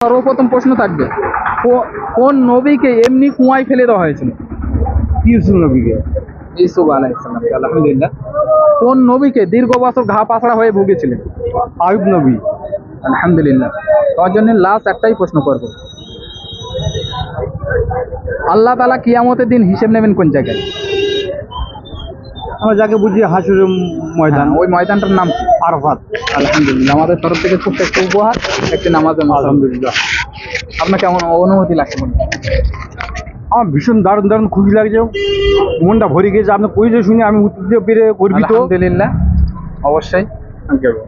সর্বপ্রথম প্রশ্ন থাকবে, কোন নবীকে এমনি কুয়ায় ফেলে দেওয়া হয়েছিল? ইউসুফ নবীকে। ইউসুফ আলাইহিস সালাম। আলহামদুলিল্লাহ। কোন নবীকে দীর্ঘ বছর ঘা পাছড়া হয়ে ভুগেছিলেন? আয়ুব নবী। আলহামদুলিল্লাহ। তোমার জন্য লাস্ট একটাই প্রশ্ন করব, আল্লাহ তাআলা কিয়ামতের দিন হিসেব নেবেন কোন জায়গায়? আমরা যাকে বুঝি হাসুরের ময়দান, ওই ময়দানটার নাম কি? আরাফাত। আলহামদুলিল্লাহ। আমাদের তরফ থেকে ছোট্ট একটা উপহার, একটি নামাজের মতো। আলহামদুলিল্লাহ। আপনার কেমন অনুভূতি লাগছে? আমার ভীষণ দারুণ দারুণ খুশি লাগছে, মনটা ভরে গেছে। আপনার পরিচয় শুনে আমি উত্তর দিতে পেরে গর্বিত। আলহামদুলিল্লাহ, অবশ্যই।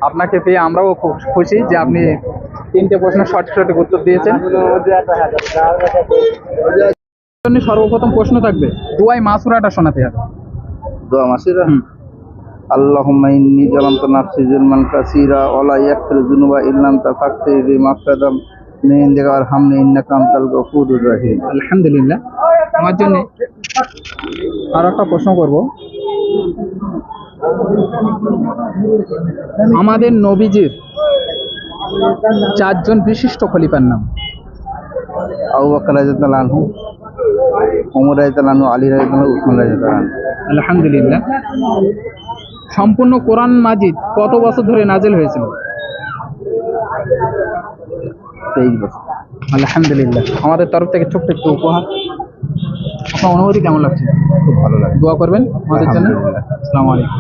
আপনাকে পেয়ে আমরাও খুব খুশি যে আপনি 3টে প্রশ্ন সঠিক উত্তর দিয়েছেন। সর্বপ্রথম প্রশ্ন থাকবে, দুআই মাসুরাটা শোনাতে হবে। দোয়া মাসিরা। আল্লাহুম্মা ইন্নী যালামতু নাফসি যুলমান কাসীরা ওয়া লা ইয়াগফিরু যুনুবা ইল্লা আনতা ফাগফিরলি মাগফিরাতাম মিন ইনদিকা ওয়ারহামনি ইন্নাকা আনতাল গফুরুর রহিম। আলহামদুলিল্লাহ। আমার জন্য আর একটা প্রশ্ন করব, আমাদের নবীজির 4জন বিশিষ্ট খলিফার নাম? আবু বকর রাদিয়াল্লাহু আনহু, ওমর রাদিয়াল্লাহু আনহু, আলী রাদিয়াল্লাহু আনহু, উসমান রাদিয়াল্লাহু আনহু। আলহামদুলিল্লাহ। সম্পূর্ণ কোরআন মাজিদ কত বছর ধরে নাজিল হয়েছিল? 23 বছর। আলহামদুলিল্লাহ। আমাদের তরফ থেকে ছোট্ট একটু উপহার। আপনার অনুভূতি কেমন লাগছে? খুব ভালো লাগে। দোয়া করবেন আমাদের জন্য। আসসালামু আলাইকুম।